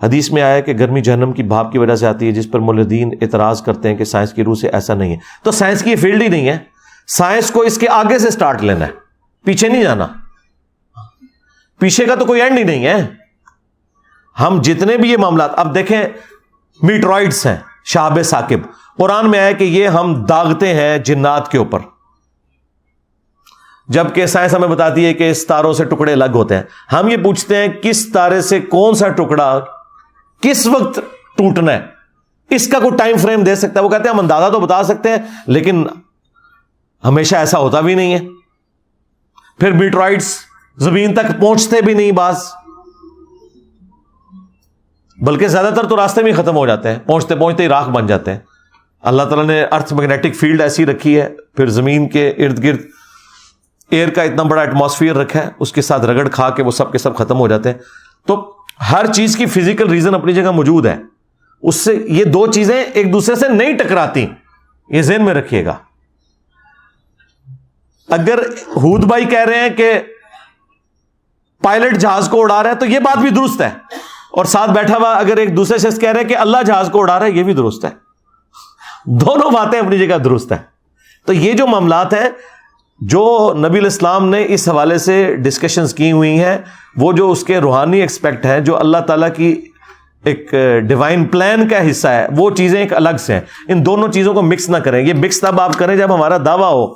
حدیث میں آیا ہے کہ گرمی جہنم کی بھاپ کی وجہ سے آتی ہے، جس پر ملحدین اعتراض کرتے ہیں کہ سائنس کی روح سے ایسا نہیں ہے. تو سائنس کی یہ فیلڈ ہی نہیں ہے، سائنس کو اس کے آگے سے سٹارٹ لینا ہے، پیچھے نہیں جانا. پیچھے کا تو کوئی اینڈ ہی نہیں ہے. ہم جتنے بھی یہ معاملات اب دیکھیں، میٹرائڈز ہیں، شہاب ثاقب، قرآن میں آیا کہ یہ ہم داغتے ہیں جنات کے اوپر، جبکہ سائنس ہمیں بتاتی ہے کہ اس تاروں سے ٹکڑے الگ ہوتے ہیں. ہم یہ پوچھتے ہیں کس تارے سے کون سا ٹکڑا کس وقت ٹوٹنا ہے، اس کا کوئی ٹائم فریم دے سکتا ہے؟ وہ کہتے ہیں ہم اندازہ تو بتا سکتے ہیں لیکن ہمیشہ ایسا ہوتا بھی نہیں ہے. پھر میٹرائڈز زمین تک پہنچتے بھی نہیں بعض، بلکہ زیادہ تر تو راستے میں ختم ہو جاتے ہیں، پہنچتے پہنچتے ہی راکھ بن جاتے ہیں. اللہ تعالیٰ نے ارتھ میگنیٹک فیلڈ ایسی رکھی ہے، پھر زمین کے ارد گرد ایئر کا اتنا بڑا ایٹماسفیئر رکھا ہے، اس کے ساتھ رگڑ کھا کے وہ سب کے سب ختم ہو جاتے ہیں. تو ہر چیز کی فزیکل ریزن اپنی جگہ موجود ہے، اس سے یہ دو چیزیں ایک دوسرے سے نہیں ٹکراتی، یہ ذہن میں رکھیے گا. اگر ہود بھائی کہہ رہے ہیں کہ پائلٹ جہاز کو اڑا رہا ہے تو یہ بات بھی درست ہے، اور ساتھ بیٹھا ہوا اگر ایک دوسرے شخص کہہ رہے ہیں کہ اللہ جہاز کو اڑا رہا ہے، یہ بھی درست ہے. دونوں باتیں اپنی جگہ درست ہیں. تو یہ جو معاملات ہیں جو نبی الاسلام نے اس حوالے سے ڈسکشنز کی ہوئی ہیں، وہ جو اس کے روحانی ایکسپیکٹ ہیں، جو اللہ تعالیٰ کی ایک ڈیوائن پلان کا حصہ ہے، وہ چیزیں ایک الگ سے ہیں. ان دونوں چیزوں کو مکس نہ کریں. یہ مکس تب آپ کریں جب ہمارا دعویٰ ہو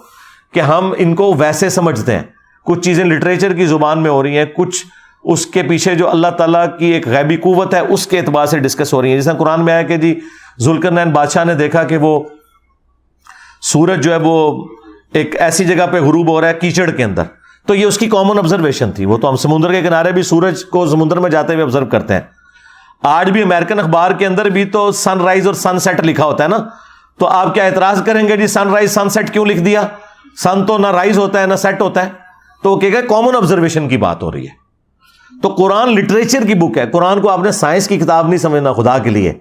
کہ ہم ان کو ویسے سمجھتے ہیں. کچھ چیزیں لٹریچر کی زبان میں ہو رہی ہیں، کچھ اس کے پیچھے جو اللہ تعالیٰ کی ایک غیبی قوت ہے اس کے اعتبار سے ڈسکس ہو رہی ہیں. جیسا قرآن میں آیا کہ جی ذوالقرنین بادشاہ نے دیکھا کہ وہ سورج جو ہے وہ ایک ایسی جگہ پہ غروب ہو رہا ہے کیچڑ کے اندر. تو یہ اس کی کامن آبزرویشن تھی. وہ تو ہم سمندر کے کنارے بھی سورج کو سمندر میں جاتے ہوئے آبزرو کرتے ہیں. آج بھی امریکن اخبار کے اندر بھی تو سن رائز اور سن سیٹ لکھا ہوتا ہے نا. تو آپ کیا اعتراض کریں گے جی سن رائز سن سیٹ کیوں لکھ دیا؟ سن تو نہ رائز ہوتا ہے نہ سیٹ ہوتا ہے. تو وہ کہے گا کامن آبزرویشن کی بات ہو رہی ہے. تو قرآن لٹریچر کی بک ہے. قرآن کو آپ نے سائنس کی کتاب نہیں سمجھنا خدا کے لیے.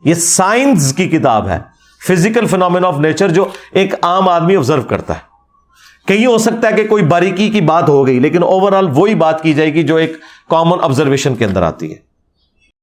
یہ سائنس کی کتاب ہے، فزیکل فینومینا آف نیچر جو ایک عام آدمی آبزرو کرتا ہے. کہیں ہو سکتا ہے کہ کوئی باریکی کی بات ہو گئی لیکن اوور آل وہی بات کی جائے گی جو ایک کامن آبزرویشن کے اندر آتی ہے.